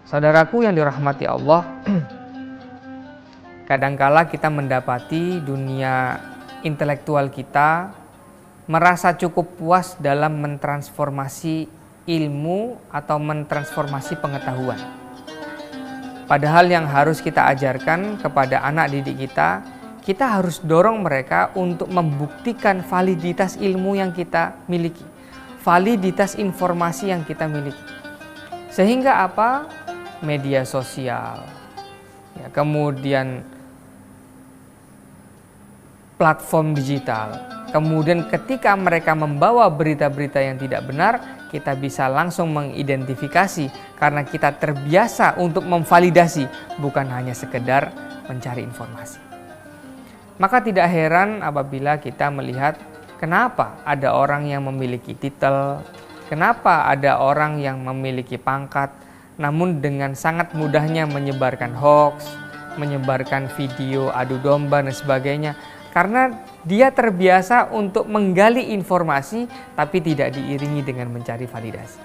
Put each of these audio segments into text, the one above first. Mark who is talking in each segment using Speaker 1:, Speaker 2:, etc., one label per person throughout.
Speaker 1: Saudaraku yang dirahmati Allah, kadangkala kita mendapati dunia intelektual kita merasa cukup puas dalam mentransformasi ilmu atau mentransformasi pengetahuan. Padahal yang harus kita ajarkan kepada anak didik kita harus dorong mereka untuk membuktikan validitas ilmu yang kita miliki, validitas informasi yang kita miliki. Sehingga apa? Media sosial, ya, kemudian platform digital, kemudian ketika mereka membawa berita-berita yang tidak benar, kita bisa langsung mengidentifikasi karena kita terbiasa untuk memvalidasi, bukan hanya sekedar mencari informasi. Maka tidak heran apabila kita melihat kenapa ada orang yang memiliki titel, kenapa ada orang yang memiliki pangkat, namun dengan sangat mudahnya menyebarkan hoax, menyebarkan video adu domba dan sebagainya. Karena dia terbiasa untuk menggali informasi tapi tidak diiringi dengan mencari validasi.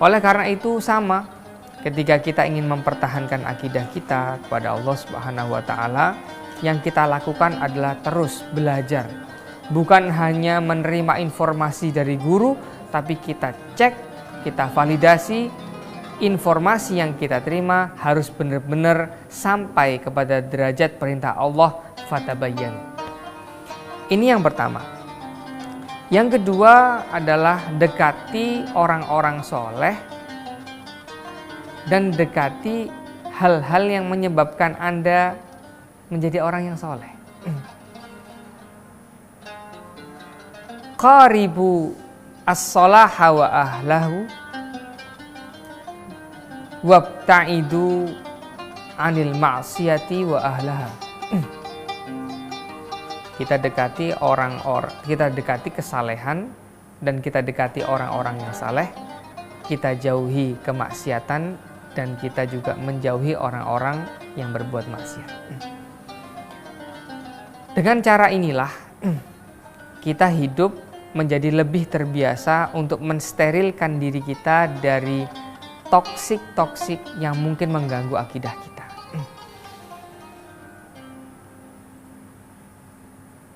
Speaker 1: Oleh karena itu sama, ketika kita ingin mempertahankan akidah kita kepada Allah Subhanahu wa taala, yang kita lakukan adalah terus belajar. Bukan hanya menerima informasi dari guru, tapi kita cek, kita validasi. Informasi yang kita terima harus benar-benar sampai kepada derajat perintah Allah, fatabayyan. Ini yang pertama. Yang kedua adalah dekati orang-orang soleh dan dekati hal-hal yang menyebabkan Anda menjadi orang yang soleh. Qaribu as-salaha wa ahlahu wabta'idu anil ma'siyati wa ahlaha. Kita dekati kita dekati kesalehan dan kita dekati orang-orang yang saleh. Kita jauhi kemaksiatan dan kita juga menjauhi orang-orang yang berbuat maksiat. Dengan cara inilah kita hidup menjadi lebih terbiasa untuk mensterilkan diri kita dari toksik yang mungkin mengganggu akidah kita.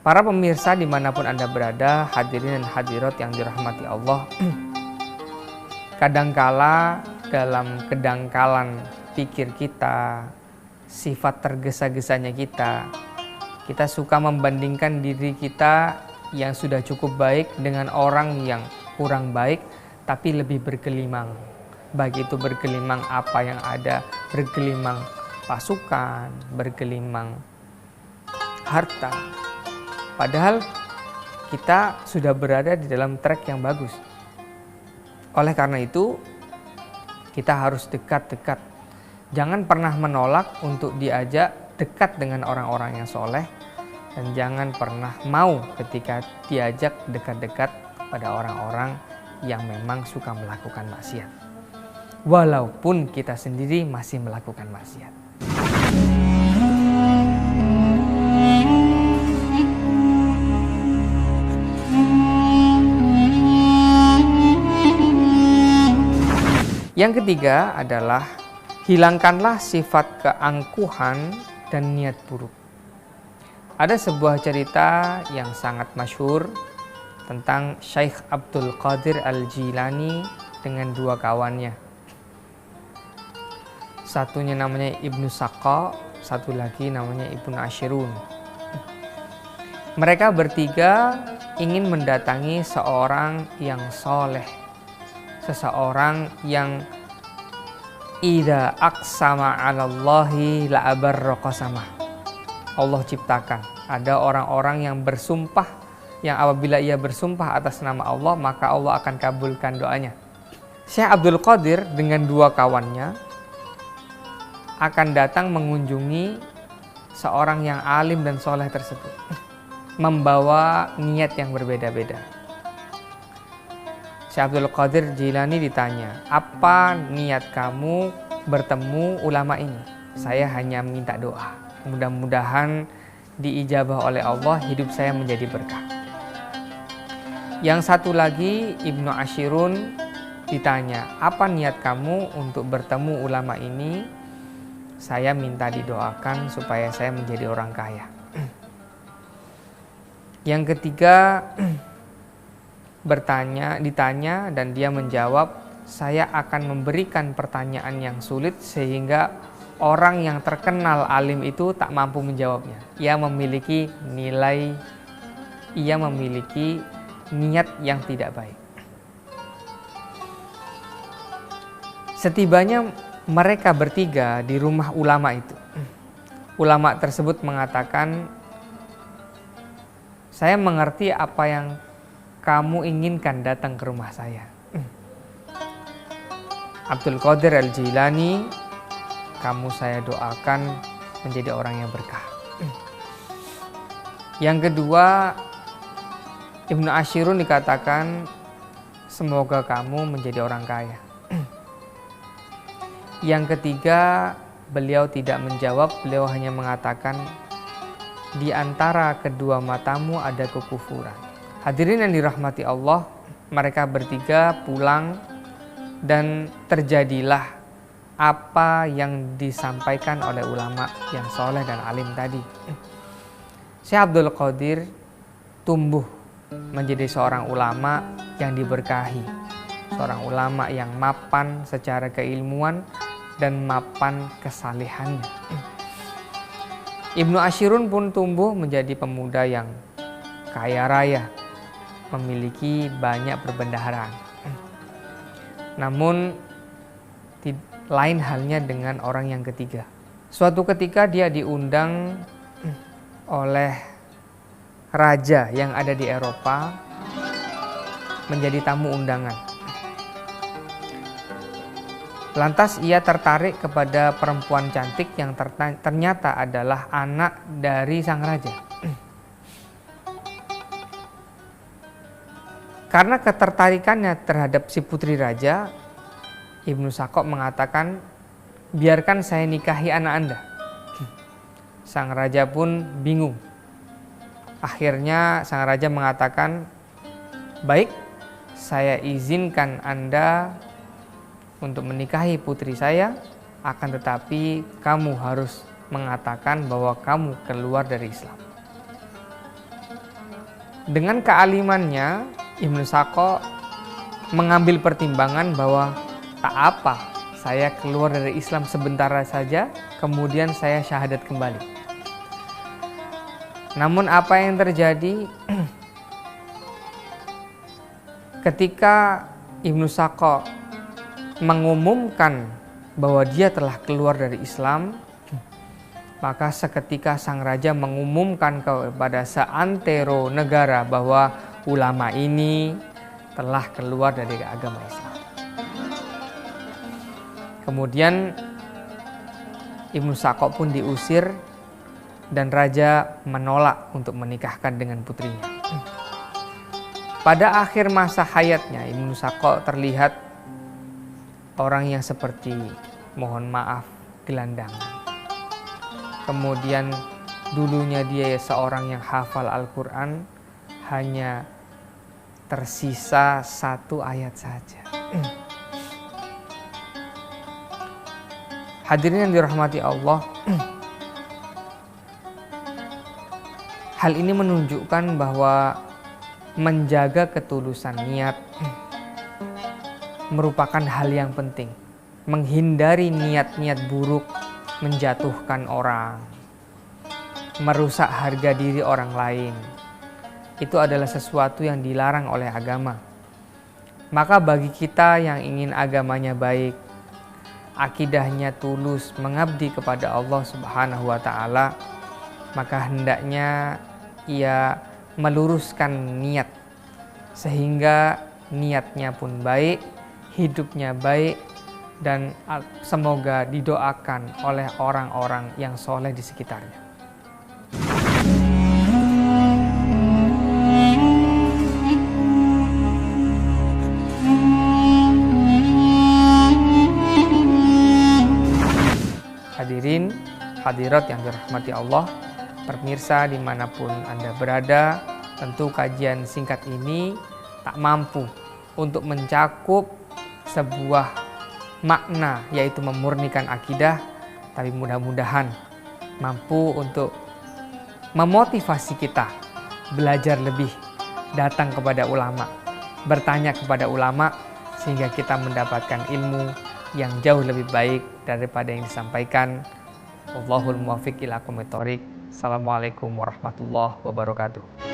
Speaker 1: Para pemirsa dimanapun Anda berada, hadirin dan hadirat yang dirahmati Allah, kadangkala dalam kedangkalan pikir kita, sifat tergesa-gesanya kita suka membandingkan diri kita yang sudah cukup baik dengan orang yang kurang baik tapi lebih bergelimang. Baik itu bergelimang apa yang ada, bergelimang pasukan, bergelimang harta. Padahal kita sudah berada di dalam track yang bagus. Oleh karena itu, kita harus dekat-dekat. Jangan pernah menolak untuk diajak dekat dengan orang-orang yang soleh. Dan jangan pernah mau ketika diajak dekat-dekat pada orang-orang yang memang suka melakukan maksiat. Walaupun kita sendiri masih melakukan maksiat. Yang ketiga adalah hilangkanlah sifat keangkuhan dan niat buruk. Ada sebuah cerita yang sangat masyhur tentang Syekh Abdul Qadir Al-Jilani dengan dua kawannya. Satunya namanya Ibnu Saqqa, satu lagi namanya Ibnu Ashirun. Mereka bertiga ingin mendatangi seorang yang soleh, seseorang yang idza aqsama 'alallahi la abarra qasamah. Allah ciptakan ada orang-orang yang bersumpah, yang apabila ia bersumpah atas nama Allah maka Allah akan kabulkan doanya. Syekh Abdul Qadir dengan dua kawannya akan datang mengunjungi seorang yang alim dan soleh tersebut, membawa niat yang berbeda-beda. Syekh Abdul Qadir Jilani ditanya, apa niat kamu bertemu ulama ini? Saya hanya minta doa, mudah-mudahan diijabah oleh Allah, hidup saya menjadi berkah. Yang satu lagi Ibnu Ashirun ditanya, apa niat kamu untuk bertemu ulama ini? Saya minta didoakan supaya saya menjadi orang kaya. Yang ketiga, ditanya dan dia menjawab, saya akan memberikan pertanyaan yang sulit sehingga orang yang terkenal alim itu tak mampu menjawabnya. Ia memiliki niat yang tidak baik. Setibanya mereka bertiga di rumah ulama itu, ulama tersebut mengatakan, saya mengerti apa yang kamu inginkan datang ke rumah saya. Abdul Qadir Al-Jilani, kamu saya doakan menjadi orang yang berkah. Yang kedua, Ibnu Ashirun dikatakan, semoga kamu menjadi orang kaya. Yang ketiga, beliau tidak menjawab, beliau hanya mengatakan, di antara kedua matamu ada kekufuran. Hadirin yang dirahmati Allah, mereka bertiga pulang dan terjadilah apa yang disampaikan oleh ulama yang soleh dan alim tadi. Syekh Abdul Qadir tumbuh menjadi seorang ulama yang diberkahi, seorang ulama yang mapan secara keilmuan dan mapan kesalehannya. Ibnu Ashirun pun tumbuh menjadi pemuda yang kaya raya, memiliki banyak perbendaharaan. Namun lain halnya dengan orang yang ketiga. Suatu ketika dia diundang oleh raja yang ada di Eropa menjadi tamu undangan. Lantas ia tertarik kepada perempuan cantik yang ternyata adalah anak dari sang raja. Karena ketertarikannya terhadap si putri raja, Ibnu Sakok mengatakan, biarkan saya nikahi anak Anda. Sang raja pun bingung. Akhirnya sang raja mengatakan, baik, saya izinkan Anda untuk menikahi putri saya, akan tetapi kamu harus mengatakan bahwa kamu keluar dari Islam. Dengan kealimannya, Ibnu Sakok mengambil pertimbangan bahwa tak apa, saya keluar dari Islam sebentar saja, kemudian saya syahadat kembali. Namun apa yang terjadi ketika Ibnu Sakok mengumumkan bahwa dia telah keluar dari Islam, maka seketika sang raja mengumumkan kepada seantero negara bahwa ulama ini telah keluar dari agama Islam. Kemudian Ibnu Sakok pun diusir dan raja menolak untuk menikahkan dengan putrinya. Pada akhir masa hayatnya, Ibnu Sakok terlihat orang yang seperti, mohon maaf, gelandangan. Kemudian dulunya dia seorang yang hafal Al-Quran, hanya tersisa 1 ayat saja. Hadirin yang dirahmati Allah, hal ini menunjukkan bahwa menjaga ketulusan niat merupakan hal yang penting. Menghindari niat-niat buruk, menjatuhkan orang, merusak harga diri orang lain, itu adalah sesuatu yang dilarang oleh agama. Maka bagi kita yang ingin agamanya baik, akidahnya tulus, mengabdi kepada Allah Subhanahu wa Ta'ala, maka hendaknya ia meluruskan niat sehingga niatnya pun baik, hidupnya baik, dan semoga didoakan oleh orang-orang yang soleh di sekitarnya. Hadirin, hadirat yang dirahmati Allah, pemirsa dimanapun Anda berada, tentu kajian singkat ini tak mampu untuk mencakup sebuah makna, yaitu memurnikan akidah, tapi mudah-mudahan mampu untuk memotivasi kita belajar lebih, datang kepada ulama, bertanya kepada ulama, sehingga kita mendapatkan ilmu yang jauh lebih baik daripada yang disampaikan. Wallahul muwaffiq ila aqwamit thoriq. Assalamualaikum warahmatullahi wabarakatuh.